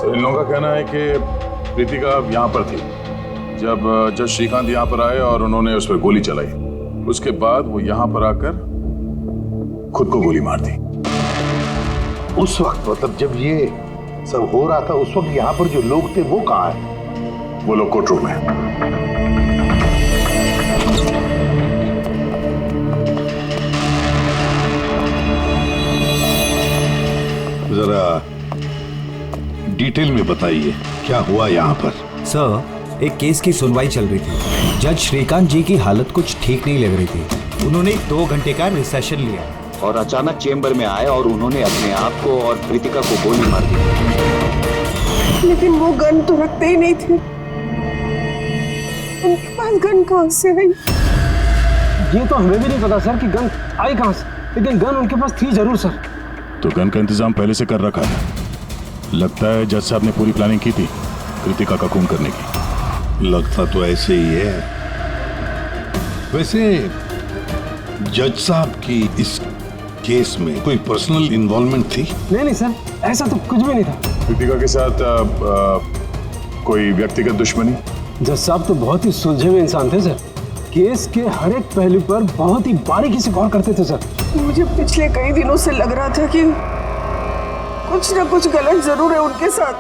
इन लोगों का कहना है कि प्रीतिका यहाँ पर थी जब जज श्रीकांत यहाँ पर आए और उन्होंने उस पर गोली चलाई। उसके बाद वो यहाँ पर आकर खुद को गोली मार दी। उस वक्त मतलब जब ये सब हो रहा था उस वक्त यहाँ पर जो लोग थे वो कहाँ है? वो लोग कोर्ट रूम में। जरा डिटेल में बताइए क्या हुआ यहाँ पर? सर, एक केस की सुनवाई चल रही थी। जज श्रीकांत जी की हालत कुछ ठीक नहीं लग रही थी। उन्होंने 2 घंटे का रिसेशन लिया और अचानक चेंबर में आए और उन्होंने अपने आप को और प्रीतिका को गोली मार दी। लेकिन वो गन तो रखते ही नहीं थे। उनके पास गन कहाँ से आई? ये तो हमें भी नहीं पता सर कि गन आई कहाँ से, लेकिन गन उनके पास थी जरूर सर। तो गन का इंतजाम पहले से कर रखा है। लगता है जज साहब ने पूरी प्लानिंग की थी कृतिका का खून करने की। लगता तो ऐसे ही है। वैसे जज साहब की इस केस में कोई पर्सनल इन्वॉल्वमेंट थी? नहीं सर, ऐसा तो कुछ भी नहीं था। कृतिका के साथ कोई व्यक्तिगत दुश्मनी? जज साहब तो बहुत ही सुलझे हुए इंसान थे सर। केस के हर एक पहलू पर बहुत ही बारीकी से गौर करते थे सर। मुझे पिछले कई दिनों से लग रहा था कि कुछ ना कुछ गलत जरूर है उनके साथ।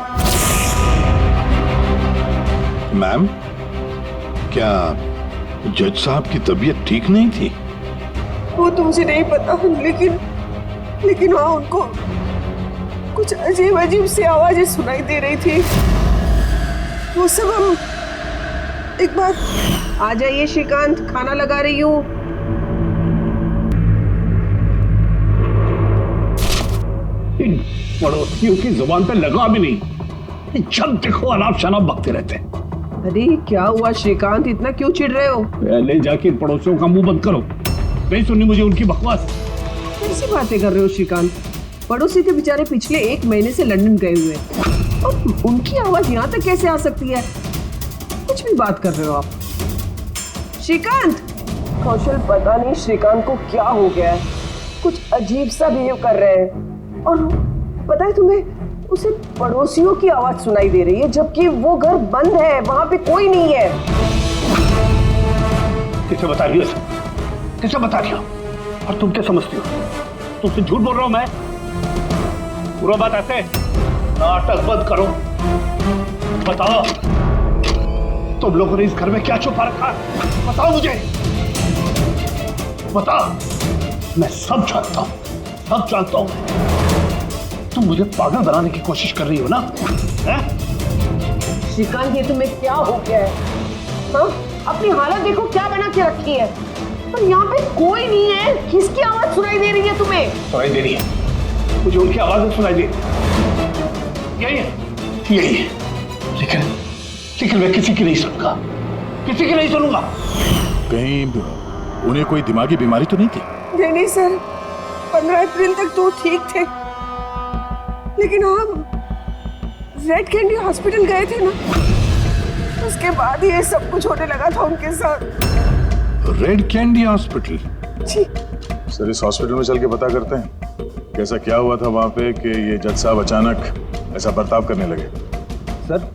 मैम, क्या जज साहब की तबीयत ठीक नहीं थी? वो तो मुझे नहीं पता, लेकिन हाँ, उनको कुछ अजीब अजीब सी आवाजें सुनाई दे रही थी। वो सब हम एक बार आ जाइए श्रीकांत, खाना लगा रही हूँ। पड़ोसियों की जुबान पे लगा भी नहीं, जब देखो अनाप शनाप बकते रहते हैं। अरे क्या हुआ श्रीकांत, इतना क्यों चिढ़ रहे हो? पहले जाके पड़ोसियों का मुंह बंद करो, नहीं सुननी मुझे उनकी बकवास। कैसी बातें कर रहे हो श्रीकांत? पड़ोसी तो बेचारे पिछले 1 महीने से लंदन गए हुए हैं और उनकी आवाज यहाँ तक कैसे आ सकती है? कुछ भी बात कर रहे हो आप श्रीकांत। कौशल, पता नहीं श्रीकांत को क्या हो गया है, कुछ अजीब सा बिहेव कर रहे हैं। और पता है तुम्हें, उसे पड़ोसियों की आवाज सुनाई दे रही है जबकि वो घर बंद है, वहां पे कोई नहीं है। किसे बता रही हो? किसे बता रही हो? और तुम क्या समझती हो? तुमसे झूठ बोल रहा हूं मैं? पूरा बात ऐसे, नाटक बंद करो, बताओ तुम लोगों ने इस घर में क्या छुपा रखा है? बताओ मुझे, बताओ। मैं सब जानता हूं, सब जानता हूं। तुम मुझे पागल बनाने की कोशिश कर रही हो ना? श्रीकांत, ये तुम्हें क्या हो गया है? हाँ? अपनी हालत देखो क्या बना के रखी है। पर यहाँ पे कोई नहीं है, किसकी आवाज सुनाई दे रही है तुम्हें? सुनाई दे रही है मुझे, उनकी आवाज सुनाई दे रही है। यही है, लेकिन मैं किसी की नहीं सुनूंगा, किसी की नहीं सुनूंगा। कहीं उन्हें कोई दिमागी बीमारी तो नहीं थी? नहीं सर, 15 अप्रैल तक तो ठीक थे, लेकिन हम रेड कैंडी हॉस्पिटल गए थे ना, उसके बाद ये सब कुछ होने लगा था उनके साथ। Red candy hospital? जी सर, इस हॉस्पिटल में चल के पता करते हैं कैसा क्या हुआ था वहां पे कि ये जज साहब अचानक ऐसा बर्ताव करने लगे। सर,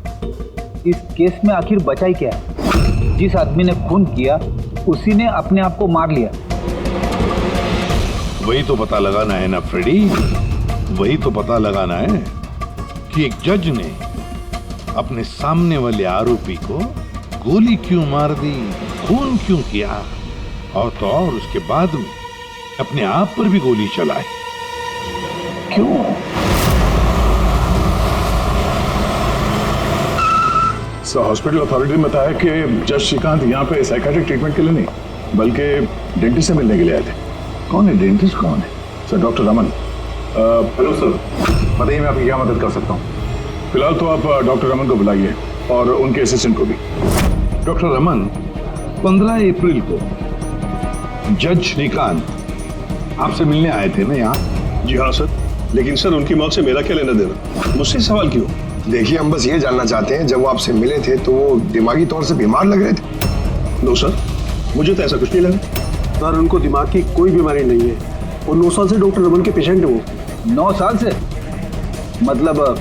इस केस में आखिर बचा ही क्या है? जिस आदमी ने खून किया उसी ने अपने आप को मार लिया। वही तो पता लगाना है ना फ्रेडी, वही तो पता लगाना है कि एक जज ने अपने सामने वाले आरोपी को गोली क्यों मार दी, खून क्यों किया, और तो और उसके बाद में अपने आप पर भी गोली चलाई। क्यों? सर, हॉस्पिटल अथॉरिटी ने बताया कि जज श्रीकांत यहाँ पे साइकियाट्रिक ट्रीटमेंट के लिए नहीं बल्कि डेंटिस्ट से मिलने के लिए आए थे। कौन है डेंटिस्ट? कौन है? Sir, doctor Raman. Hello sir, बताइए मैं आपकी क्या मदद कर सकता हूँ? फिलहाल तो आप डॉक्टर रमन को बुलाइए और उनके असिस्टेंट को भी। डॉक्टर रमन, 15 अप्रैल को जज श्रीकांत आपसे मिलने आए थे ना यहाँ? जी हाँ सर, लेकिन सर उनकी मौत से मेरा क्या लेना देना? मुझसे सवाल क्यों? देखिए, हम बस ये जानना चाहते हैं, जब वो आपसे मिले थे तो वो दिमागी तौर से बीमार लग रहे थे? नो सर, मुझे तो ऐसा कुछ नहीं लगा। सर, उनको दिमाग की कोई बीमारी नहीं है और 9 साल से डॉक्टर रमन के पेशेंट है वो। 9 साल से? मतलब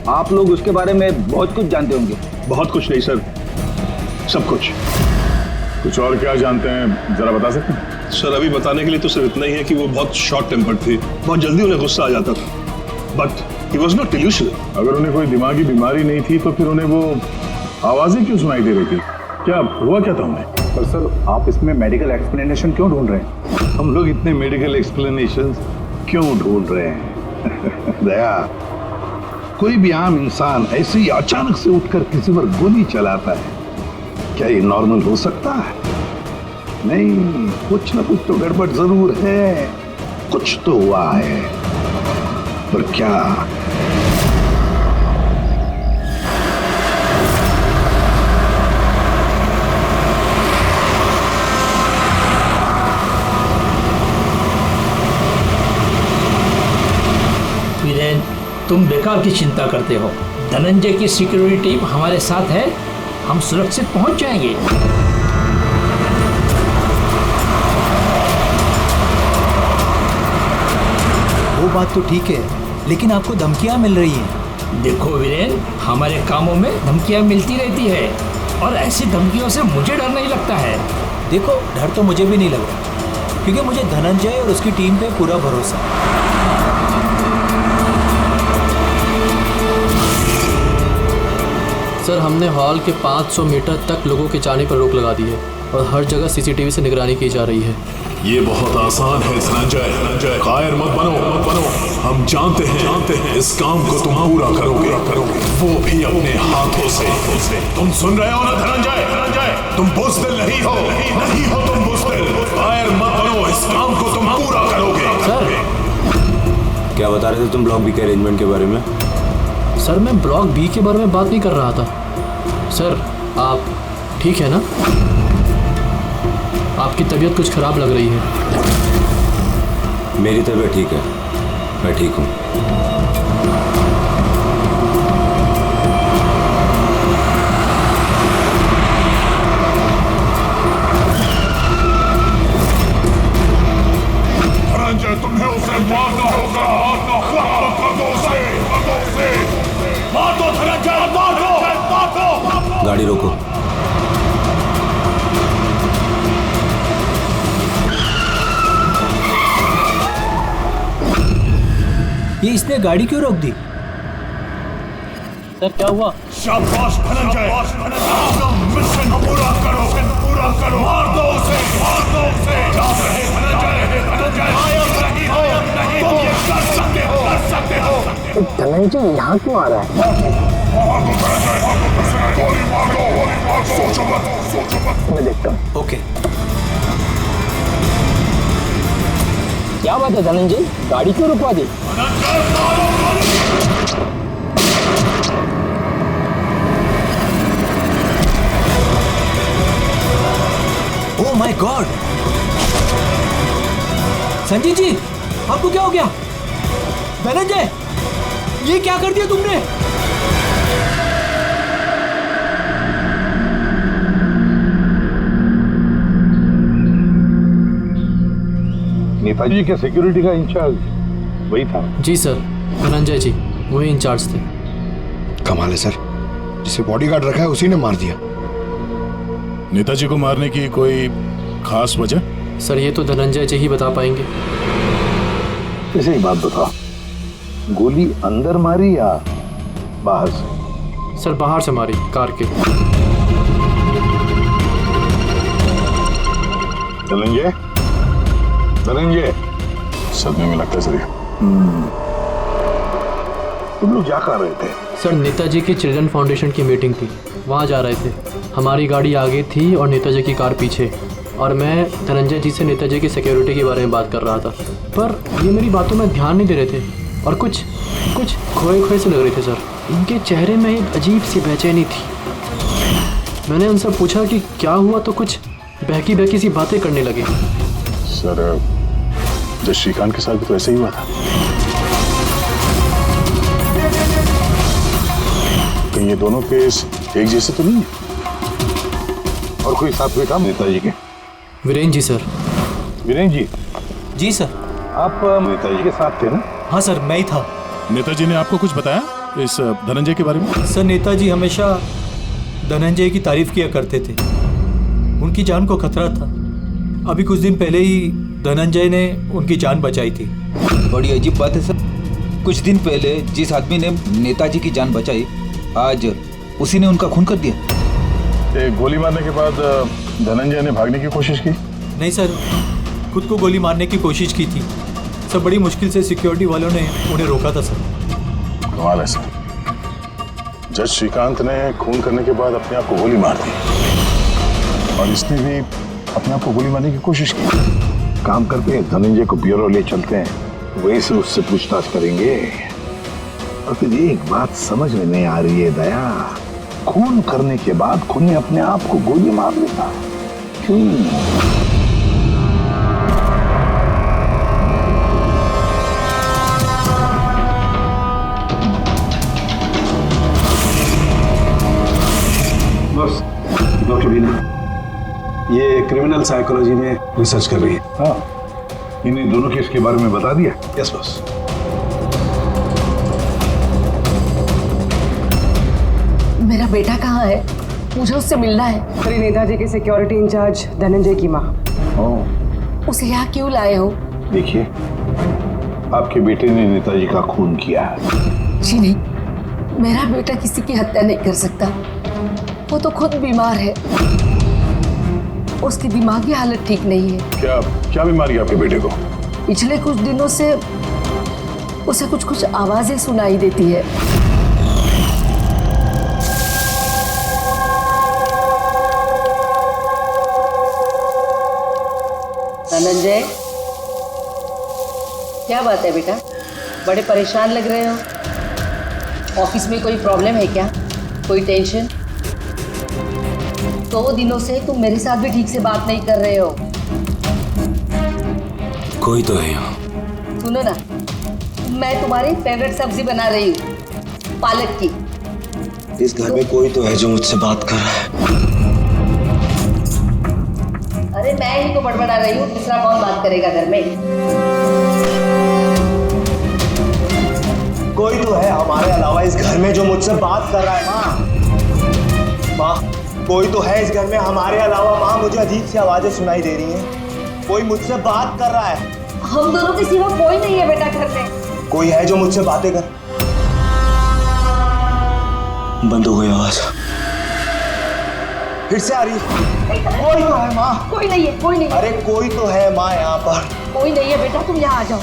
आप लोग उसके बारे में बहुत कुछ जानते होंगे। बहुत कुछ नहीं सर, सब कुछ। कुछ और क्या जानते हैं, जरा बता सकते हैं? सर अभी बताने के लिए तो सिर्फ इतना ही है कि वो बहुत शॉर्ट टेम्पर्ड थी, बहुत जल्दी उन्हें गुस्सा आ जाता था, but he was not delusional. अगर उन्हें कोई दिमागी बीमारी नहीं थी तो फिर उन्हें वो आवाजें क्यों सुनाई दे रही थी? क्या हुआ क्या था उन्हें? पर सर आप इसमें मेडिकल एक्सप्लेनेशन क्यों ढूंढ रहे हैं? हम लोग इतने मेडिकल एक्सप्लेनेशन क्यों ढूंढ रहे हैं? दया, कोई भी आम इंसान ऐसे ही अचानक से उठकर किसी पर गोली चलाता है, क्या ये नॉर्मल हो सकता है? नहीं, कुछ ना कुछ तो गड़बड़ जरूर है, कुछ तो हुआ है, पर क्या? वीरेन, तुम बेकार की चिंता करते हो। धनंजय की सिक्योरिटी टीम हमारे साथ है, हम सुरक्षित पहुंच जाएंगे। वो बात तो ठीक है, लेकिन आपको धमकियां मिल रही हैं। देखो वीरेन, हमारे कामों में धमकियां मिलती रहती है और ऐसी धमकियों से मुझे डर नहीं लगता है। देखो, डर तो मुझे भी नहीं लग रहा, क्योंकि मुझे धनंजय और उसकी टीम पे पूरा भरोसा है। सर, हमने हॉल के 500 मीटर तक लोगों के जाने पर रोक लगा दी है और हर जगह सीसीटीवी से निगरानी की जा रही है। ये बहुत आसान है धनंजय, कायर मत बनो। हम जानते हैं इस काम को तुम पूरा करोगे, वो भी अपने हाथों से। तुम सुन रहे हो ना धनंजय, तुम बुज़दिल नहीं हो तुम बुज़दिल। कायर मत बनो, इस काम को तुम पूरा करोगे। सर, क्या बता रहे थे तुम ब्लॉक बी के अरेंजमेंट के बारे में? सर, मैं ब्लॉक बी के बारे में बात नहीं कर रहा था। सर, आप ठीक है ना? आपकी तबीयत कुछ खराब लग रही है। मेरी तबीयत ठीक है, मैं ठीक हूँ। धनंजय, तुम्हें उसे मारना होगा। मार दो धनंजय, मार दो। गाड़ी रोको। ये इसने गाड़ी क्यों रोक दी? सर, क्या हुआ? शाबाश धनंजय, अपना मिशन पूरा करो। मार दो उसे। जा रहे धनंजय, नहीं हो, तुम ये कर सकते हो। धनंजय यहाँ क्यों आ रहा है? गोली मार दो, सोचो मत। मैं देखता हूँ। ओके। क्या बात है धनंजय, गाड़ी क्यों रुकवा दी? Oh my god! Sanjeev ji, आपको क्या हो गया? धनंजय, ये क्या कर दिया तुमने? नेताजी के सिक्योरिटी का इंचार्ज वही था? जी सर, धनंजय जी वही इंचार्ज थे। कमाल है सर, जिसे बॉडीगार्ड रखा है उसी ने मार दिया। नेताजी को मारने की कोई खास वजह? सर, ये तो धनंजय जी ही बता पाएंगे। ऐसे ही बात बता, गोली अंदर मारी या बाहर से? सर, बाहर से मारी, कार के। धनंजय, सदमे में लगता है। तुम लोग जा कर रहे थे? सर, नेताजी की चिल्ड्रन फाउंडेशन की मीटिंग थी, वहाँ जा रहे थे। हमारी गाड़ी आगे थी और नेताजी की कार पीछे, और मैं धनंजय जी से नेताजी की सिक्योरिटी के बारे में बात कर रहा था, पर ये मेरी बातों में ध्यान नहीं दे रहे थे और कुछ खोए से लग रहे थे सर। इनके चेहरे में एक अजीब सी बेचैनी थी। मैंने उनसे पूछा कि क्या हुआ, तो कुछ बहकी सी बातें करने लगे। सर, जब श्रीकांत के साथ भी तो ऐसे ही हुआ था। कहीं ये दोनों केस एक जैसे तो नहीं है? और कोई साथ में था नेताजी के? वीरेन जी सर। वीरेन जी? जी सर। आप नेताजी के साथ थे ना? हाँ सर, मैं ही था। नेताजी ने आपको कुछ बताया? इस धनंजय के बारे में? सर, नेताजी हमेशा धनंजय की तारीफ किया करते थे। उनकी जान को खतरा था। अभी कुछ दिन पहले ही धनंजय ने उनकी जान बचाई थी। बड़ी अजीब बात है सर, कुछ दिन पहले जिस आदमी ने नेताजी की जान बचाई, आज उसी ने उनका खून कर दिया। एक गोली मारने के बाद धनंजय ने भागने की कोशिश की? नहीं सर, खुद को गोली मारने की कोशिश की थी। सब बड़ी मुश्किल से सिक्योरिटी वालों ने उन्हें रोका था सर। कमाल है सर, जज श्रीकांत ने खून करने के बाद अपने आप को गोली मार दी और इसने भी अपने आप को गोली मारने की कोशिश की। काम करते हैं, धनंजय को ब्यूरो ले चलते हैं, वहीं से उससे पूछताछ करेंगे। और फिर एक बात समझ में नहीं आ रही है दया, खून करने के बाद खूनी अपने आप को गोली मार लेता क्यों? बस डॉक्टर बीना ये क्रिमिनल साइकोलॉजी में रिसर्च कर रही है। हाँ, इन्हें दोनों केस के बारे में बता दिया? Yes boss. मेरा बेटा कहाँ है? मुझे उससे मिलना है। श्री नेताजी के सिक्योरिटी इंचार्ज धनंजय की माँ। उसे यहाँ क्यों लाए हो? देखिए, आपके बेटे ने नेताजी का खून किया है। जी नहीं, मेरा बेटा किसी की हत्या नहीं कर सकता। वो तो खुद बीमार है, उसकी दिमागी हालत ठीक नहीं है। क्या क्या बीमारी है आपके बेटे को? पिछले कुछ दिनों से उसे कुछ कुछ आवाजें सुनाई देती है। धनंजय, क्या बात है बेटा? बड़े परेशान लग रहे हो। ऑफिस में कोई प्रॉब्लम है क्या? कोई टेंशन? 2 दिनों से तुम मेरे साथ भी ठीक से बात नहीं कर रहे हो। कोई तो है यहाँ। सुनो ना, मैं तुम्हारी फेवरेट सब्जी बना रही हूँ, पालक की। इस घर में कोई तो है जो मुझसे बात कर रहा है। अरे मैं ही तो बड़बड़ा रही हूँ, दूसरा कौन बात करेगा घर में? कोई तो है हमारे अलावा इस घर में जो मुझसे बात कर रहा है। माँ, कोई तो है इस घर में हमारे अलावा। माँ, मुझे अजीब सी आवाजें सुनाई दे रही हैं। कोई मुझसे बात कर रहा है। हम दोनों के सिवा कोई नहीं है बेटा घर में। कोई है जो मुझसे बातें कर। बंद हो गई आवाज, फिर से आ रही है। कोई तो है माँ। कोई नहीं है, कोई नहीं। अरे कोई तो है माँ यहाँ पर। कोई नहीं है बेटा, तुम यहाँ आ जाओ।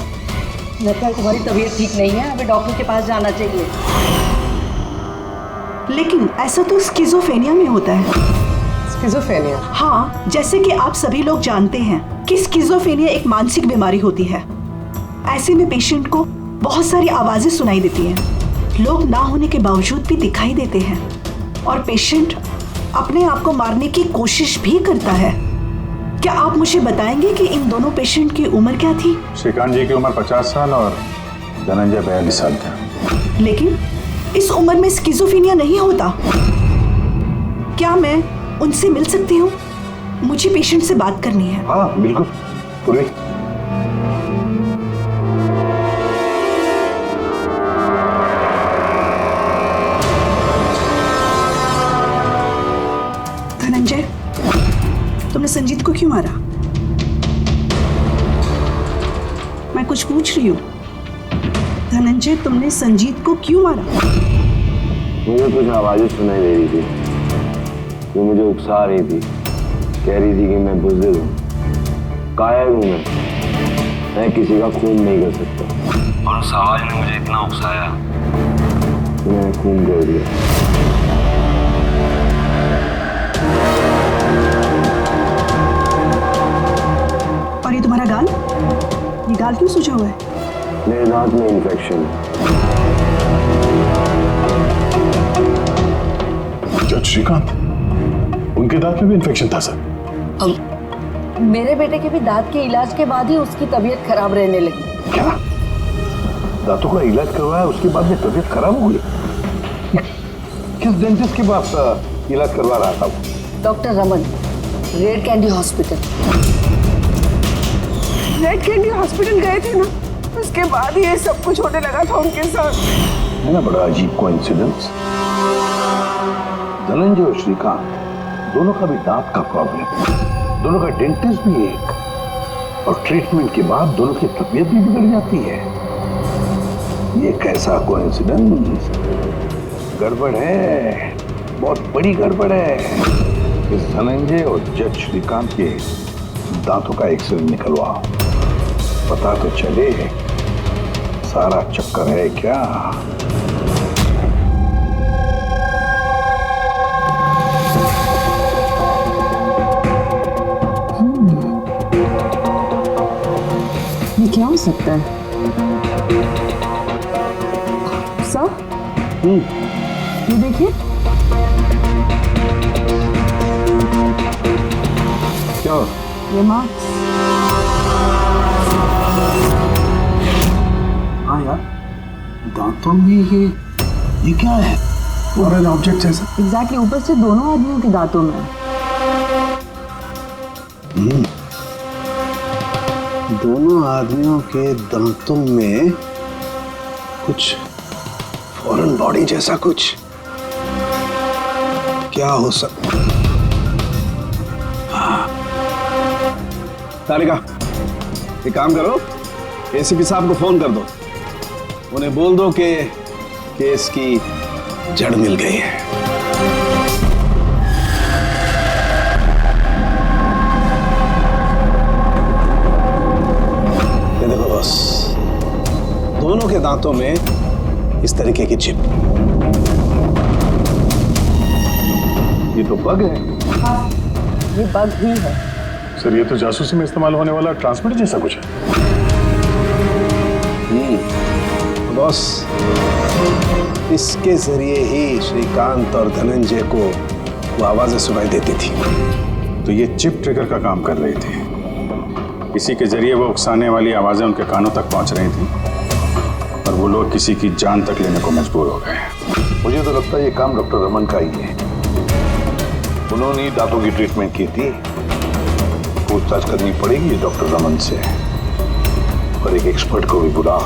लगता है तुम्हारी तबीयत ठीक नहीं है, हमें डॉक्टर के पास जाना चाहिए। लेकिन ऐसा तो स्किज़ोफ्रेनिया में होता है। स्किज़ोफ्रेनिया? हाँ, जैसे कि आप सभी लोग जानते हैं कि स्किज़ोफ्रेनिया एक मानसिक बीमारी होती है। ऐसे में पेशेंट को बहुत सारी आवाजें सुनाई देती हैं, लोग ना होने के बावजूद भी दिखाई देते हैं और पेशेंट अपने आप को मारने की कोशिश भी करता है। क्या आप मुझे बताएंगे कि इन दोनों पेशेंट की उम्र क्या थी? श्रीकांत जी की उम्र 50 साल और धनंजय 42 साल का। लेकिन इस उम्र में स्किज़ोफ्रेनिया नहीं होता। क्या मैं उनसे मिल सकती हूँ? मुझे पेशेंट से बात करनी है। हाँ बिल्कुल, पूरी। धनंजय, तुमने संजीत को क्यों मारा? मैं कुछ पूछ रही हूँ। धनंजय, तुमने संजीत को क्यों मारा? मुझे कुछ आवाजें सुनाई दे रही थी, वो मुझे उकसा रही थी। कह रही थी कि मैं बुज़दिल हूँ, कायर हूँ, मैं किसी का खून नहीं कर सकता। और उस आवाज ने मुझे इतना उकसाया कि मैंने खून कर दिया। और ये तुम्हारा गाल? ये गाल क्यों सूजा हुआ है? मेरे दांत में इन्फेक्शन। जज श्रीकांत, उनके दांत में भी इन्फेक्शन था सर? मेरे बेटे के भी दांत के इलाज के बाद ही उसकी तबीयत खराब रहने लगी। क्या? दांतों का इलाज करवाया, उसके बाद में तबीयत खराब हो गई? किस डेंटिस्ट के पास इलाज करवा रहा था वो? Doctor Raman, red candy hospital. Red candy hospital गए थे ना, उसके बाद ये सब कुछ होने लगा था उनके साथ। है ना बड़ा अजीब कोइंसिडेंस। धनंजय और श्रीकांत दोनों का भी दांत का प्रॉब्लम, दोनों का डेंटिस्ट भी एक, और ट्रीटमेंट के बाद दोनों की तबीयत भी बिगड़ जाती है। ये कैसा कोइंसिडेंस? गड़बड़ है, बहुत बड़ी गड़बड़ है। इस धनंजय और जज श्रीकांत के दांतों का एक्सरे निकलवाओ, पता तो चले सारा चक्कर है क्या। ये क्या हो सकता है? सर, ये देखिए। क्या? ये मार्क्स। हाँ यार, दांतों में ये क्या है? फॉरेन ऑब्जेक्ट जैसा। एग्जैक्टली, ऊपर से दोनों आदमियों के दांतों में। दोनों आदमियों के दांतों में कुछ फॉरेन बॉडी जैसा कुछ। क्या हो सकता? तारिका, एक काम करो, एसीपी साहब को फोन कर दो, उन्हें बोल दो कि केस की जड़ मिल गई है। ये देखो बॉस, दोनों के दांतों में इस तरीके की चिप। ये तो बग है। हाँ, ये बग ही है। सर, ये तो जासूसी में इस्तेमाल होने वाला ट्रांसमीटर जैसा कुछ है। बॉस, इसके जरिए ही श्रीकांत और धनंजय को वो आवाजें सुनाई देती थी। तो ये चिप ट्रिगर का काम कर रही थी। इसी के जरिए वो उकसाने वाली आवाजें उनके कानों तक पहुंच रही थी और वो लोग किसी की जान तक लेने को मजबूर हो गए। मुझे तो लगता है ये काम डॉक्टर रमन का ही है। उन्होंने दांतों की ट्रीटमेंट की थी। पूछताछ करनी पड़ेगी डॉक्टर रमन से, और एक एक्सपर्ट को भी बुलाओ।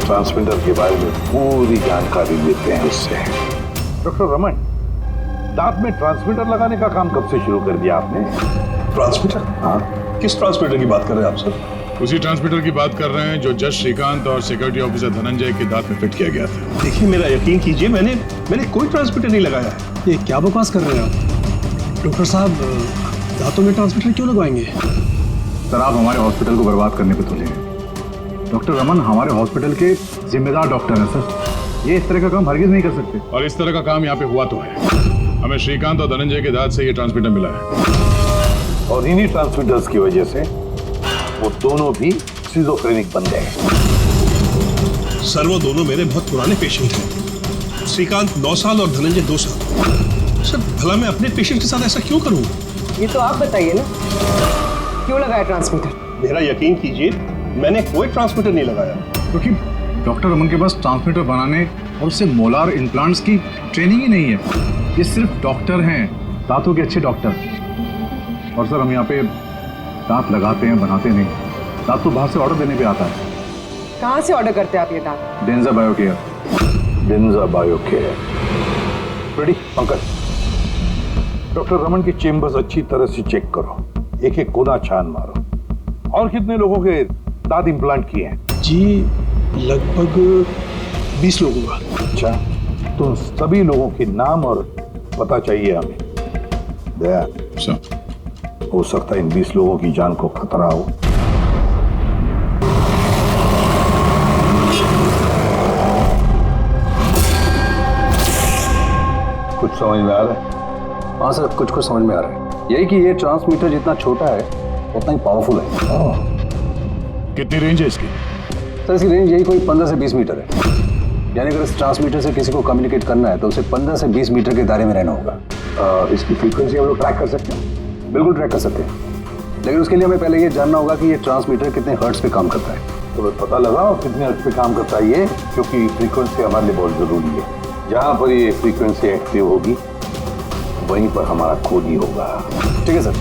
ट्रांसमीटर के बारे में पूरी जानकारी लेते हैं उससे। डॉक्टर रमन, दांत में ट्रांसमीटर लगाने का काम कब से शुरू कर दिया आपने? ट्रांसमीटर? हाँ, किस ट्रांसमीटर की बात कर रहे हैं आप सर? उसी ट्रांसमीटर की बात कर रहे हैं जो जज श्रीकांत और सिक्योरिटी ऑफिसर धनंजय के दांत में फिट किया गया था। देखिए, मेरा यकीन कीजिए, मैंने कोई ट्रांसमीटर नहीं लगाया है। ये क्या बकवास कर रहे हैं आप? डॉक्टर साहब, दांतों में ट्रांसमीटर क्यों लगवाएंगे? सर, आप हमारे हॉस्पिटल को बर्बाद करने पे तुले हैं। डॉक्टर रमन हमारे हॉस्पिटल के जिम्मेदार डॉक्टर हैं सर। ये इस तरह का काम हरगिज नहीं कर सकते। और इस तरह का काम यहाँ पे हुआ तो है। हमें श्रीकांत और धनंजय के दांत से ये ट्रांसमीटर मिला है, और इन्हीं ट्रांसमीटर्स की वजह से वो दोनों भी स्किज़ोफ्रेनिक बन गए। सर, वो दोनों मेरे बहुत पुराने पेशेंट हैं। श्रीकांत 9 साल और धनंजय 2 साल। सर, भला मैं अपने पेशेंट के साथ ऐसा क्यों करूं? ये तो आप बताइए ना, क्यों लगाया ट्रांसमीटर? मेरा यकीन कीजिए, मैंने कोई ट्रांसमीटर नहीं लगाया। क्योंकि डॉक्टर रमन के पास ट्रांसमीटर बनाने और उससे मोलार इम्प्लांट्स की ट्रेनिंग ही नहीं है। ये सिर्फ डॉक्टर हैं, दांतों के अच्छे डॉक्टर। और सर, हम यहाँ पे दांत लगाते हैं, बनाते नहीं। दांत तो बाहर से ऑर्डर देने पे आता है। कहाँ से ऑर्डर करते हैं आप ये दांत? डेंजा बायोकेयर। डेंजा बायोकेयर। रेडी पंकज, डॉक्टर रमन की चेम्बर्स अच्छी तरह से चेक करो, एक एक कोना छान मारो। और कितने लोगों के दांत इम्प्लांट किए हैं? जी, लगभग 20 लोगों का। अच्छा, तो सभी लोगों के नाम और पता चाहिए हमें। दया, हो सकता है इन 20 लोगों की जान को खतरा हो। कुछ समझ में आ रहा है? हाँ सर, कुछ समझ में आ रहा है। यही कि ये ट्रांसमीटर जितना छोटा है उतना ही पावरफुल है। कितनी रेंज है इसकी? सर, इसकी रेंज यही कोई 15 से 20 मीटर है। यानी अगर इस ट्रांसमीटर से किसी को कम्युनिकेट करना है तो उसे 15 से 20 मीटर के दायरे में रहना होगा। इसकी फ्रीक्वेंसी हम लोग ट्रैक कर सकते हैं? बिल्कुल ट्रैक कर सकते हैं, लेकिन उसके लिए हमें पहले ये जानना होगा कि ये ट्रांसमीटर कितने हर्ट्ज पे काम करता है। तो पता लगाओ कितने हर्ट्ज पे काम करता है ये, क्योंकि फ्रीक्वेंसी हमारे लिए बहुत जरूरी है। जहाँ पर ये फ्रीक्वेंसी एक्टिव होगी वहीं पर हमारा खोज ही होगा। ठीक है सर,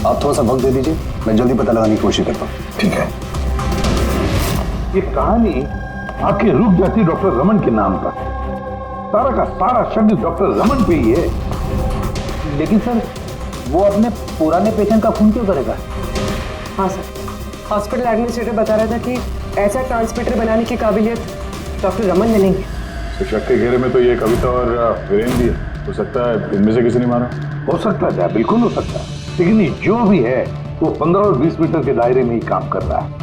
आप थोड़ा सा वक्त दे दीजिए, मैं जल्दी पता लगाने की कोशिश करता हूँ। ठीक है। ये कहानी आके रुक जाती डॉक्टर रमन के नाम पर। सारा का सारा शब्द डॉक्टर रमन पे ही है। लेकिन सर वो अपने पुराने पेशेंट का खून क्यों करेगा? हाँ सर, हॉस्पिटल एडमिनिस्ट्रेटर बता रहा था कि ऐसा ट्रांसमीटर बनाने की काबिलियत डॉक्टर रमन में नहीं है। तो शक के घेरे में तो ये कविता और वीरेंद्र भी है। हो सकता है इनमें से किसी ने मारा। हो सकता है, बिल्कुल हो सकता है, लेकिन ये जो भी है वो 15 और 20 मीटर के दायरे में ही काम कर रहा है।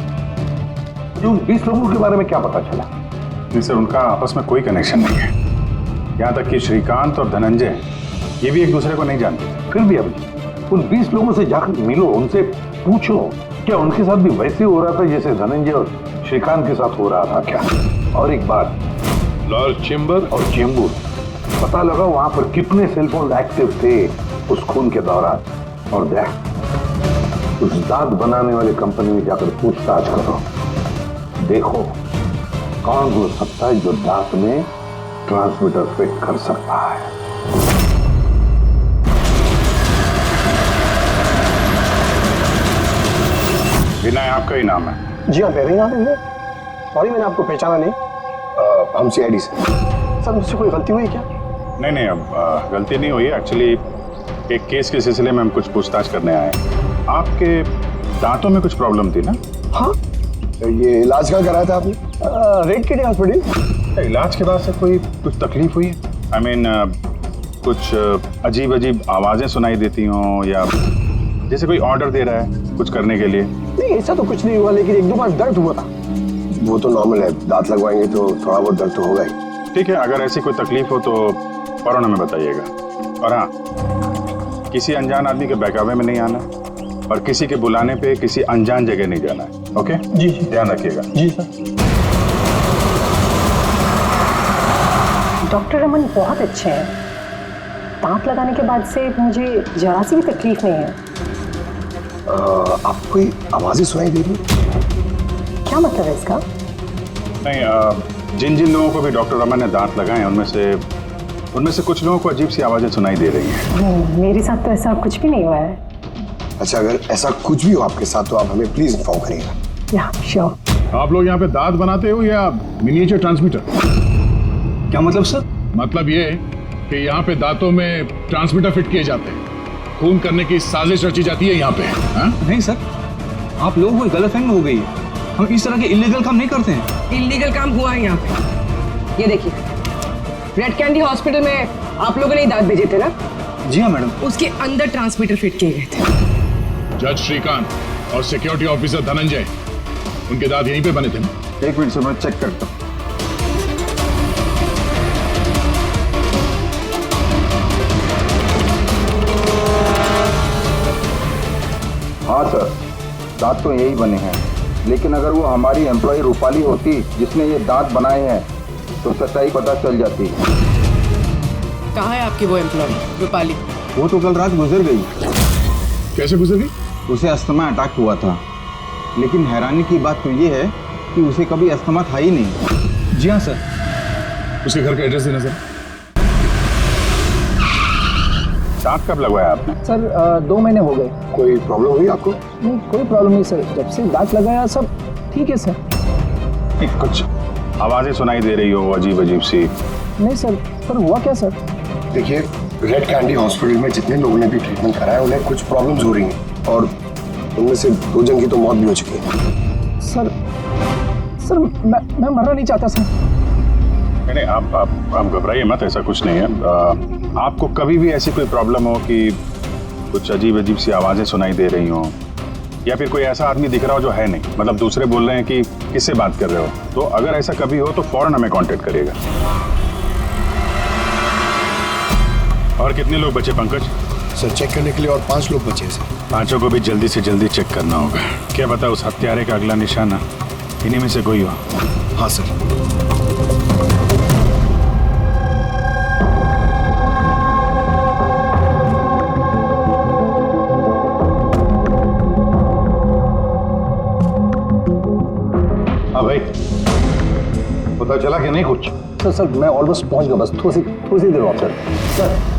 जो 20 लोगों के बारे में क्या पता चला? नहीं सर, उनका आपस में कोई कनेक्शन नहीं है। यहाँ तक कि श्रीकांत और धनंजय ये भी एक दूसरे को नहीं जानते। फिर भी अभी उन 20 लोगों से जाकर मिलो, उनसे पूछो क्या उनके साथ भी वैसे हो रहा था जैसे धनंजय और श्रीकांत के साथ हो रहा था क्या? और एक बात, लॉर्ड चेंबर और चेंबूर, पता लगा वहां पर कितने सेलफोन एक्टिव थे उस खून के दौरान। और देख उस दांत बनाने वाली कंपनी में जाकर पूछताछ करो, देखो कौन हो सकता है जो दांत में ट्रांसमीटर फिट कर सकता है। विनय आपका ही नाम है? जी हाँ, मेरा ही नाम है। सॉरी मैंने आपको पहचाना नहीं। हम CID से। सर मुझसे कोई गलती हुई क्या? नहीं, अब गलती नहीं हुई। एक्चुअली एक केस के सिलसिले में हम कुछ पूछताछ करने आए। आपके दांतों में कुछ प्रॉब्लम थी ना? हाँ। ये इलाज कहाँ कराया था आपने? रेड किडी हॉस्पिटल। इलाज के बाद से कोई कुछ तकलीफ हुई? I mean, कुछ अजीब अजीब आवाजें सुनाई देती हों या जैसे कोई ऑर्डर दे रहा है कुछ करने के लिए? नहीं ऐसा तो कुछ नहीं हुआ, लेकिन एक दो बार दर्द हुआ था। वो तो नॉर्मल है, दांत लगवाएंगे तो थोड़ा बहुत दर्द तो होगा ही। ठीक है, अगर ऐसी कोई तकलीफ हो तो फौरन हमें बताइएगा। और हाँ, किसी अनजान आदमी के बहकावे में नहीं आना और किसी के बुलाने पे किसी अनजान जगह नहीं जाना है। ओके जी, ध्यान रखिएगा। जी सर। डॉक्टर रमन बहुत अच्छे हैं। दांत लगाने के बाद से मुझे जरा सी भी तकलीफ नहीं है। आपको कोई आवाजें सुनाई दे रही? क्या मतलब है इसका? नहीं, जिन जिन लोगों को भी डॉक्टर रमन ने दांत लगाए हैं उनमें से कुछ लोगों को अजीब सी आवाजें सुनाई दे रही हैं। मेरे साथ तो ऐसा कुछ भी नहीं हुआ है। अच्छा, अगर ऐसा कुछ भी हो आपके साथ तो आप हमें प्लीज इन्फॉर्म करिएगा। या श्योर। आप लोग यहाँ पे दांत बनाते हो या मिनिएचर ट्रांसमीटर? क्या मतलब सर? मतलब ये कि यहाँ पे दांतों में ट्रांसमीटर फिट किए जाते हैं, खून करने की साजिश रची जाती है यहाँ पे। नहीं सर, आप लोगों को गलतफहमी हो गई है। हम इस तरह के इलीगल काम नहीं करते हैं। इलीगल काम हुआ है यहाँ पे। ये देखिए, रेड कैंडी हॉस्पिटल में आप लोगों ने दांत भेजे थे ना? जी हाँ मैडम। उसके अंदर ट्रांसमीटर फिट किए गए थे। जज श्रीकांत और सिक्योरिटी ऑफिसर धनंजय, उनके दांत यहीं पे बने थे ना? एक मिनट से मैं चेक करता हूँ। हाँ सर, दांत तो यही बने हैं, लेकिन अगर वो हमारी एम्प्लॉय रूपाली होती जिसने ये दांत बनाए हैं तो सच्चाई पता चल जाती। कहाँ है आपकी वो एम्प्लॉय रूपाली? वो तो कल रात गुजर गई। कैसे गुजर गई? उसे अस्थमा अटैक हुआ था, लेकिन हैरानी की बात तो ये है कि उसे कभी अस्थमा था ही नहीं। जी हाँ सर। उसके घर का एड्रेस देना सर। दांत कब लगवाया आपने? सर 2 महीने हो गए। कोई प्रॉब्लम हुई आपको? नहीं, कोई प्रॉब्लम नहीं सर, जब से दांत लगाया सब ठीक है सर। कुछ आवाजें सुनाई दे रही हो अजीब अजीब सी? नहीं सर, पर हुआ क्या सर? देखिए, रेड कैंडी हॉस्पिटल में जितने लोगों ने भी ट्रीटमेंट कराया उन्हें कुछ प्रॉब्लम्स हो रही हैं और उनमें से 2 जन की तो मौत भी हो चुकी है। सर मैं मरना नहीं चाहता सर। नहीं, आप घबराइए मत, ऐसा कुछ नहीं है। आपको कभी भी ऐसी कोई प्रॉब्लम हो कि कुछ अजीब अजीब सी आवाजें सुनाई दे रही हो या फिर कोई ऐसा आदमी दिख रहा हो जो है नहीं, मतलब दूसरे बोल रहे हैं कि किससे बात कर रहे हो, तो अगर ऐसा कभी हो तो फौरन हमें कांटेक्ट करिएगा। और कितने लोग बचे पंकज? सर चेक करने के लिए और 5 लोग बचे सर। 5 को भी जल्दी से जल्दी चेक करना होगा। क्या पता उस हत्यारे का अगला निशाना इन्हीं में से कोई हो। हाँ सर। हाँ भाई, पता चला कि नहीं कुछ? सर मैं ऑलमोस्ट पहुंच गया, बस थोड़ी सी देर सर। सर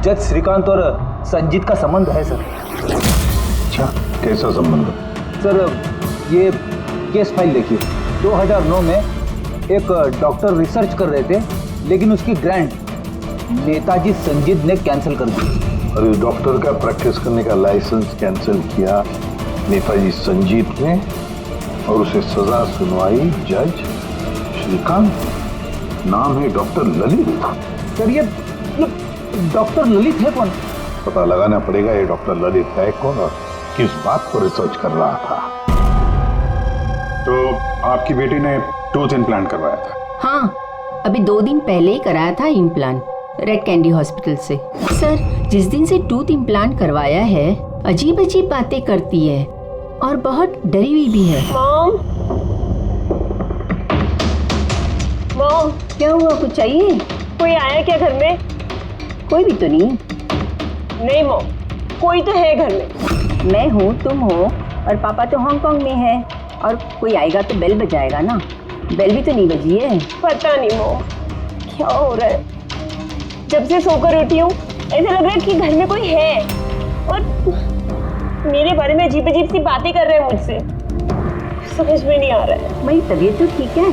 जज श्रीकांत और संजीत का संबंध है सर। अच्छा, कैसा संबंध? सर ये केस फाइल देखिए, 2009 में एक डॉक्टर रिसर्च कर रहे थे, लेकिन उसकी ग्रांट नेताजी संजीत ने कैंसिल कर दी। और इस डॉक्टर का प्रैक्टिस करने का लाइसेंस कैंसिल किया नेताजी संजीत ने, और उसे सजा सुनवाई जज श्रीकांत। नाम है डॉक्टर ललित। सर ये डॉक्टर ललित है कौन? पता लगाना पड़ेगा ये डॉक्टर ललित है कौन और किस बात पर रिसर्च कर रहा था। तो आपकी बेटी ने टूथ इम्प्लांट करवाया था? हाँ, अभी 2 दिन पहले ही कराया था इम्प्लांट रेड कैंडी हॉस्पिटल से। सर, जिस दिन से टूथ इम्प्लांट करवाया है अजीब अजीब बातें करती है और बहुत डरी हुई भी है। मॉम, क्या हुआ, कुछ चाहिए? कोई आया क्या घर में? कोई भी तो नहीं। नहीं मॉम, कोई तो है घर में। मैं हूँ, तुम हो और पापा तो हांगकांग में है, और कोई आएगा तो बेल बजाएगा ना। बेल भी तो नहीं बजी है। पता नहीं मॉम क्या हो रहा है, जब से सोकर उठी हूँ ऐसा लग रहा है कि घर में कोई है और मेरे बारे में अजीब अजीब सी बातें कर रहे हैं मुझसे। समझ में नहीं आ रहा है। मेरी तबीयत तो ठीक है।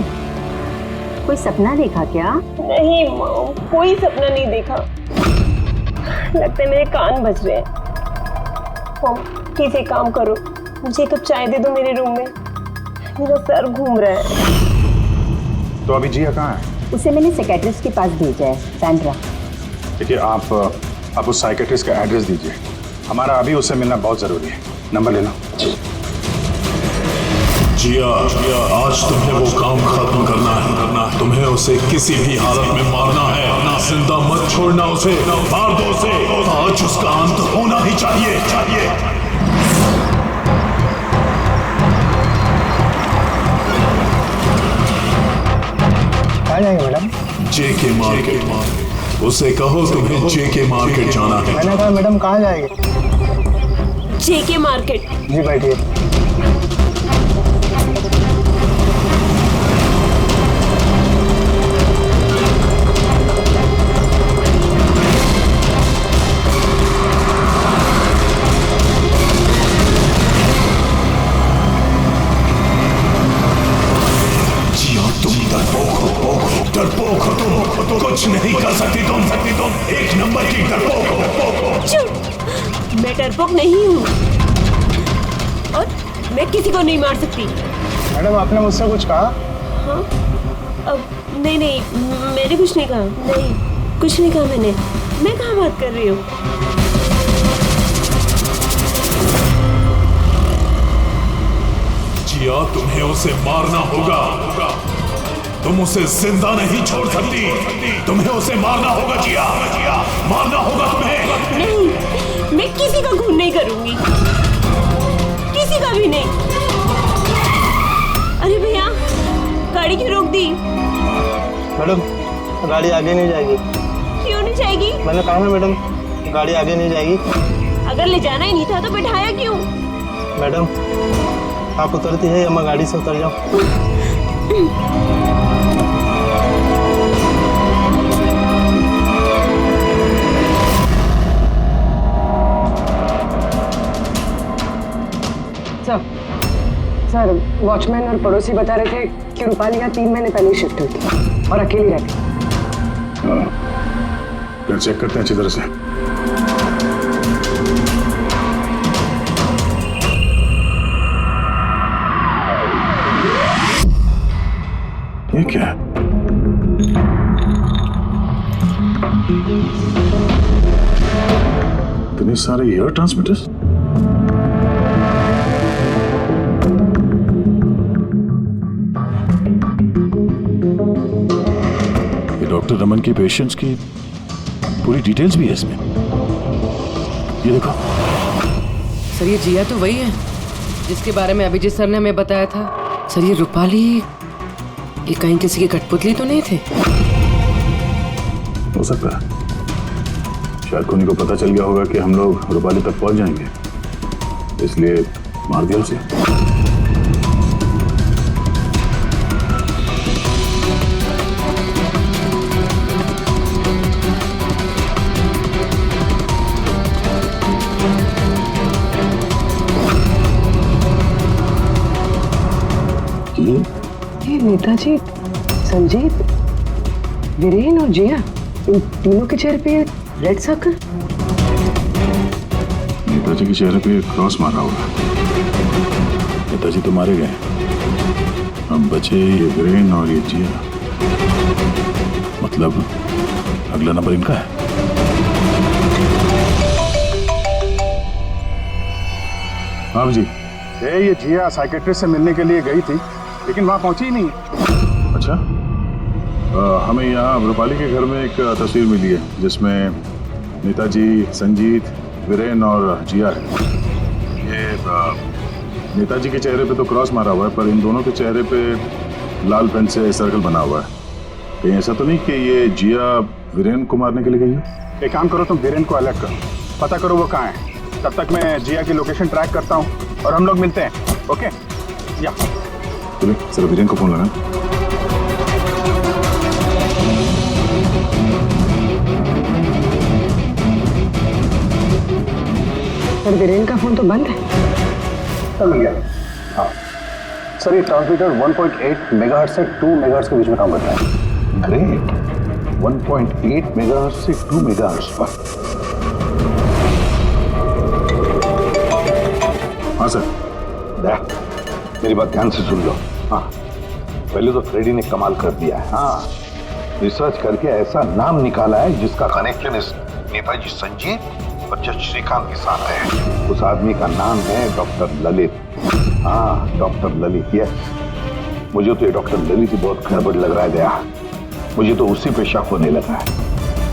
कोई सपना देखा क्या? नहीं मॉम, कोई सपना नहीं देखा। लगता है मेरे कान बज रहे हैं। मॉम प्लीज एक काम करो, मुझे एक कप चाय दे दो मेरे रूम में, मेरा सर घूम रहा है। तो अभी जिया कहाँ है? उसे मैंने साइकियाट्रिस्ट के पास भेजा है, बैंड्रा। देखिए आप उस साइकियाट्रिस्ट का एड्रेस दीजिए, हमारा अभी उससे मिलना बहुत जरूरी है। नंबर लेना। जिया, आज तुम्हें वो काम खत्म करना है। तुम्हें उसे किसी भी हालत में मारना है। ना जिंदा मत छोड़ना उसे, मार दो उसे। आज उसका अंत होना ही चाहिए। कहाँ जाएंगे मैडम? जेके मार्केट। उसे कहो तुम्हें जेके मार्केट जाना है। मैंने कहा मैडम कहाँ जाएंगे? जेके मार्केट। जी बैठिए। डरपोक हो तुम, कुछ नहीं कर सकती तुम। एक नंबर की डरपोक हो। मैं डरपोक नहीं हूँ और मैं किसी को नहीं मार सकती। मैडम आपने मुझसे कुछ कहा? हाँ? अब नहीं, मैंने कुछ नहीं कहा। नहीं, कुछ नहीं कहा मैंने। मैं कहाँ बात कर रही हूँ? जिया, तुम्हें उसे मारना होगा। तुम उसे जिंदा नहीं छोड़ सकती। तुम्हें उसे मारना होगा जिया, मारना होगा तुम्हें। नहीं, मैं किसी का खून नहीं करूंगी, किसी का भी नहीं। अरे भैया, गाड़ी क्यों रोक दी? मैडम गाड़ी आगे नहीं जाएगी। क्यों नहीं जाएगी? मैंने कहा ना मैडम, गाड़ी आगे नहीं जाएगी। अगर ले जाना ही नहीं था तो बिठाया क्यों? मैडम आप उतरती है या मैं गाड़ी से उतर जाऊं? सर, वॉचमैन और पड़ोसी बता रहे थे कि रूपाली यहाँ 3 महीने पहले शिफ्ट हुई थी और अकेली रहती। फिर चेक करते हैं अच्छी तरह से। ये क्या है? इतने सारे एयर ट्रांसमिटर्स। डॉक्टर रमन के पेशेंट्स की पूरी डिटेल्स भी है इसमें। ये देखो। सर ये जिया तो वही है जिसके बारे में अभिजीत सर ने हमें बताया था। सर ये रूपाली, ये कहीं किसी की कठपुतली तो नहीं थे? हो सकता है, शायद कोनी को पता चल गया होगा कि हम लोग रूपाली तक पहुंच जाएंगे, इसलिए मार दिया उसे। ये नेताजी संजीत, वीरेन और जिया, इन तीनों के चेहरे पे रेड सर्कल। नेताजी के चेहरे पे क्रॉस मारा हुआ। नेताजी तो मारे गए, अब बचे ये वीरेन और ये जिया। मतलब अगला नंबर इनका है। हाँ जी, ये जिया साइकेट्रिस्ट से मिलने के लिए गई थी, लेकिन वहां पहुंची ही नहीं। अच्छा, हमें यहाँ रूपाली के घर में एक तस्वीर मिली है जिसमें नेताजी, संजीत, वीरेन और जिया है। ये नेताजी के चेहरे पे तो क्रॉस मारा हुआ है, पर इन दोनों के चेहरे पे लाल पेन से सर्कल बना हुआ है। कहीं ऐसा तो नहीं कि ये जिया वीरेन को मारने के लिए गई है? एक काम करो, तुम वीरेन को अलग करो, पता करो वो कहाँ है। तब तक मैं जिया की लोकेशन ट्रैक करता हूँ और हम लोग मिलते हैं। ओके? या चलिए, सर वीरेन को फोन लगाएं। सर वीरेन का फोन तो बंद है। सब मिल गया। हाँ सर, ये ट्रांसमीटर 1.8 मेगाहर्ट्ज से 2 मेगाहर्ट्ज के बीच में काम करता है। ग्रेट, 1.8 मेगाहर्ट्ज से 2 मेगाहर्ट्ज पर। हाँ सर। मेरी बात ध्यान से सुन लो। हाँ, पहले तो फ्रेडी ने कमाल कर दिया है। हाँ, रिसर्च करके ऐसा नाम निकाला है जिसका कनेक्शन इस नेताजी संजीत और जज श्रीकांत के साथ है। उस आदमी का नाम है डॉक्टर ललित। हाँ, डॉक्टर ललित। यस, मुझे तो ये डॉक्टर ललित ही बहुत गड़बड़ लग रहा है दया। मुझे तो उसी पे शक होने लगा है,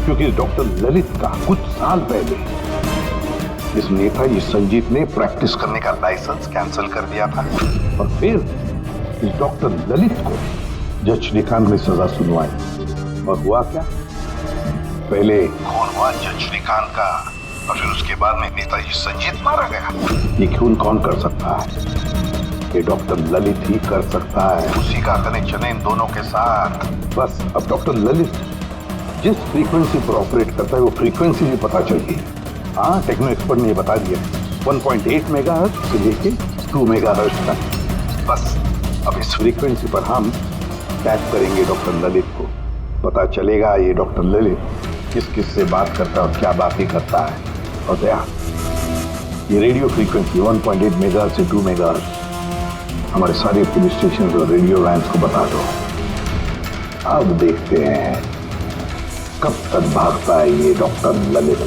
क्योंकि डॉक्टर ललित का कुछ साल पहले इस नेताजी संजीत ने प्रैक्टिस करने का लाइसेंस कैंसिल कर दिया था, और फिर इस डॉक्टर ललित को जज श्रीकांत ने सजा सुनवाई। और हुआ क्या? पहले खून हुआ जज श्रीकांत का, और फिर उसके बाद में नेताजी संजीत मारा गया। ये खून कौन कर सकता है? ये डॉक्टर ललित ही कर सकता है। उसी का कनेक्शन है इन दोनों के साथ। बस अब डॉक्टर ललित जिस फ्रीक्वेंसी पर ऑपरेट करता है वो फ्रीक्वेंसी भी पता चल गई। हाँ, टेक्नो एक्सपर्ट ने ये बता दिया, 1.8 मेगाहर्ट्ज से लेके 2 मेगाहर्ट्ज तक। बस अब इस फ्रीक्वेंसी पर हम टैप करेंगे डॉक्टर ललित को। पता चलेगा ये डॉक्टर ललित किस किस से बात करता है और क्या बातें करता है। और दया, ये रेडियो फ्रीक्वेंसी 1.8 मेगाहर्ट्ज से 2 मेगाहर्ट्ज हमारे सारे पुलिस स्टेशन और रेडियो लाइन्स को बता दो। अब देखते हैं कब तक भागता है ये डॉक्टर ललित।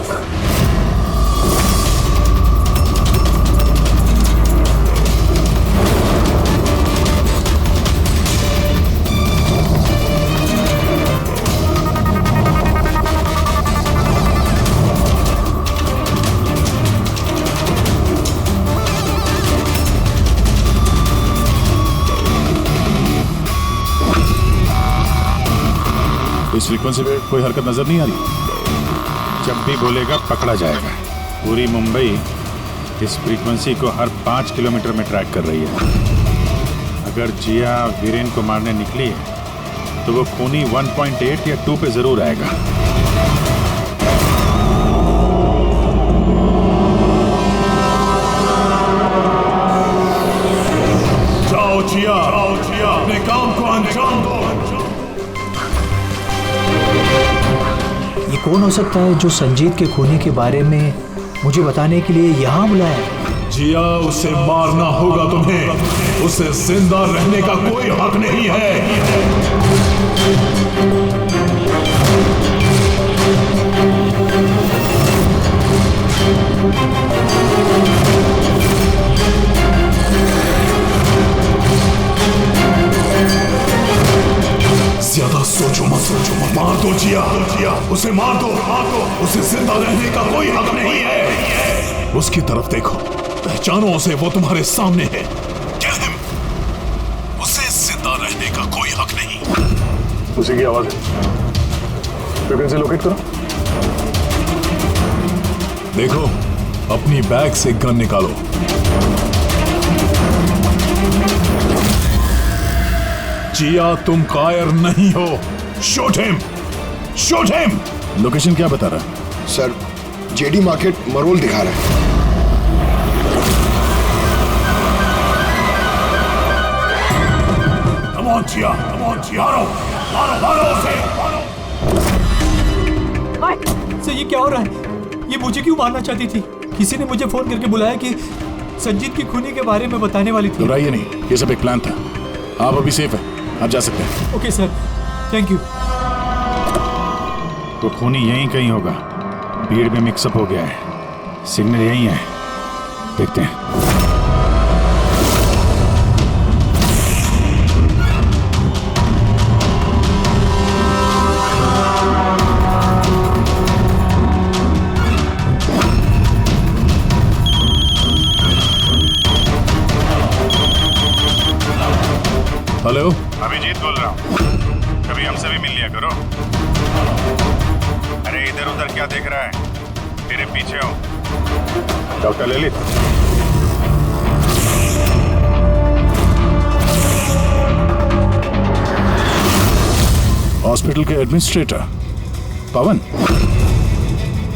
इस फ्रीक्वेंसी पे कोई हरकत नजर नहीं आ रही। जब भी बोलेगा पकड़ा जाएगा। पूरी मुंबई इस फ्रीक्वेंसी को हर 5 किलोमीटर में ट्रैक कर रही है। अगर जिया वीरेन को मारने निकली है तो वो खूनी 1.8 या 2 पे जरूर आएगा। जाओ जिया, अपने काम को अंजाम दो। ये कौन हो सकता है जो संजीत के खूनी के बारे में मुझे बताने के लिए यहाँ बुलाया? जिया, उसे मारना होगा तुम्हें। उसे जिंदा रहने का कोई हक नहीं है। ज्यादा सोचो मत, मार दो जिया, उसे मार दो, उसे जिंदा रहने का कोई हक नहीं है। उसकी तरफ देखो, पहचानो उसे, वो तुम्हारे सामने है। उसे जिंदा रहने का कोई हक नहीं। उसी की आवाज है। फ्रीक्वेंसी लोकेट करो। देखो, अपनी बैग से गन निकालो। जिया, तुम कायर नहीं हो। Shoot him, shoot him. Location क्या बता रहा है? सर, जेडी मार्केट मरोल दिखा रहा है। Come on, जिया, मारो। मारो उसे। सर ये क्या हो रहा है? ये मुझे क्यों मारना चाहती थी? किसी ने मुझे फोन करके बुलाया कि संजीत की खूनी के बारे में बताने वाली थी। घबराइए नहीं, ये सब एक प्लान था। आप अभी सेफ हैं, आप जा सकते हैं। Okay sir, thank you. तो खूनी यहीं कहीं होगा, भीड़ में मिक्सअप हो गया है, सिग्नल यहीं है, देखते हैं। हेलो, अभिजीत बोल रहा हूँ, कभी हमसे भी मिल लिया करो। अरे इधर उधर क्या देख रहा है, मेरे पीछे हो। डॉक्टर ललित, हॉस्पिटल के एडमिनिस्ट्रेटर पवन।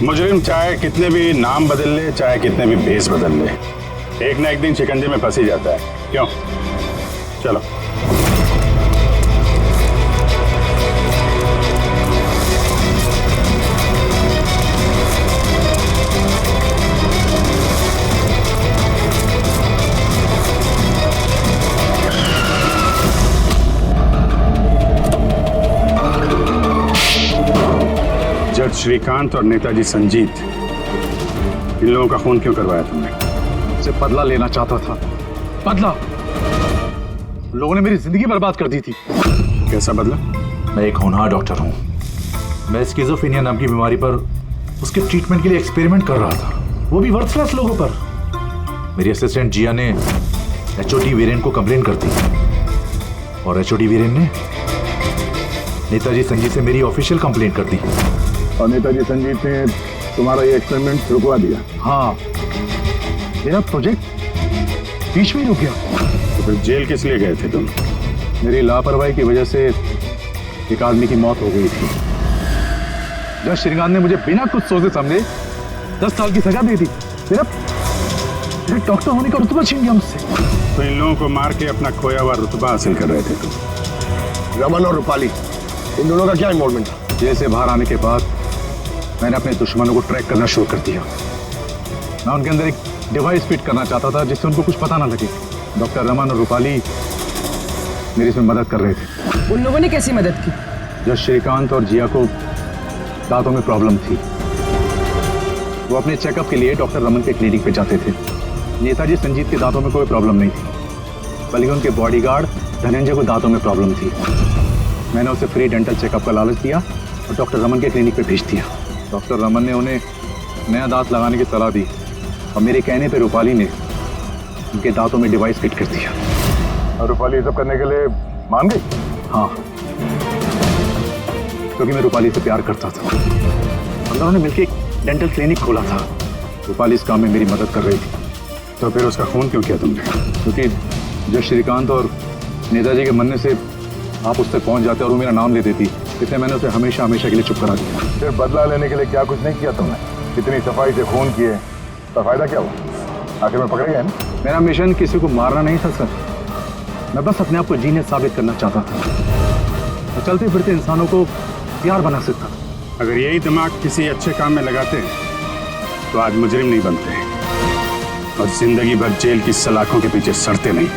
मुजरिम चाहे कितने भी नाम बदल ले, चाहे कितने भी भेष बदल ले, एक ना एक दिन शिकंजे में फंस ही जाता है। क्यों? चलो। जज श्रीकांत और नेताजी संजीत, इन लोगों का खून क्यों करवाया तुमने? से बदला लेना चाहता था। बदला? लोगों ने मेरी जिंदगी बर्बाद कर दी थी। कैसा बदला? मैं एक होनहार डॉक्टर हूँ। मैं स्किज़ोफ्रेनिया नाम की बीमारी पर उसके ट्रीटमेंट के लिए एक्सपेरिमेंट कर रहा था, वो भी वर्थलेस लोगों पर। मेरी असिस्टेंट जिया ने एचओडी वीरेन को कंप्लेन कर दी और एचओडी वीरेन ने नेताजी संजीत से मेरी ऑफिशियल कंप्लेंट कर दी। और नेताजी संजीत ने तुम्हारा ये एक्सपेरिमेंट रुकवा दिया? हाँ, मेरा प्रोजेक्ट बीच में रुक गया। तो फिर जेल किस लिए गए थे तुम? मेरी लापरवाही की वजह से एक आदमी की मौत हो गई थी। जज श्रीकांत ने मुझे बिना कुछ सोचे समझे 10 साल की सजा दे दी। मेरा डॉक्टर होने का रुतबा छीन गया मुझसे। तो इन लोगों को मार के अपना खोया हुआ रुतबा हासिल कर रहे थे तुम? रमन और रूपाली, इन दोनों का क्या इन्वॉल्वमेंट था? जेल से बाहर आने के बाद मैंने अपने दुश्मनों को ट्रैक करना शुरू कर दिया। मैं उनके अंदर एक डिवाइस फिट करना चाहता था जिससे उनको कुछ पता ना लगे। डॉक्टर रमन और रूपाली मेरी इसमें मदद कर रहे थे। उन लोगों ने कैसी मदद की? जब श्रीकांत और जिया को दांतों में प्रॉब्लम थी, वो अपने चेकअप के लिए डॉक्टर रमन के क्लिनिक पे जाते थे। नेताजी संजीत के दांतों में कोई प्रॉब्लम नहीं थी, बल्कि उनके बॉडीगार्ड धनंजय को दांतों में प्रॉब्लम थी। मैंने उसे फ्री डेंटल चेकअप का लालच दिया और डॉक्टर रमन के क्लिनिक पे भेज दिया। डॉक्टर रमन ने उन्हें नया दांत लगाने की सलाह दी और मेरे कहने पे रूपाली ने उनके दांतों में डिवाइस फिट कर दिया। और रूपाली सब करने के लिए मान गई? हाँ, क्योंकि मैं रूपाली से प्यार करता था। हम दोनों ने मिलकर एक डेंटल क्लिनिक खोला था। रूपाली इस काम में मेरी मदद कर रही थी। तो फिर उसका खून क्यों किया तुमने? क्योंकि जब श्रीकांत और नेताजी के मरने से आप उस तक पहुंच जाते और वो मेरा नाम ले देती, इसलिए मैंने उसे हमेशा हमेशा के लिए चुप करा दिया। फिर बदला लेने के लिए क्या कुछ नहीं किया तुमने? इतनी सफाई से खून किए तो फायदा क्या हुआ? आखिर में पकड़े गए ना? मेरा मिशन किसी को मारना नहीं था सर, मैं बस अपने आप को जीनियस साबित करना चाहता था। मैं चलते फिरते इंसानों को प्यार बना सकता था। अगर यही दिमाग किसी अच्छे काम में लगाते तो आज मुजरिम नहीं बनते और जिंदगी भर जेल की सलाखों के पीछे सड़ते नहीं।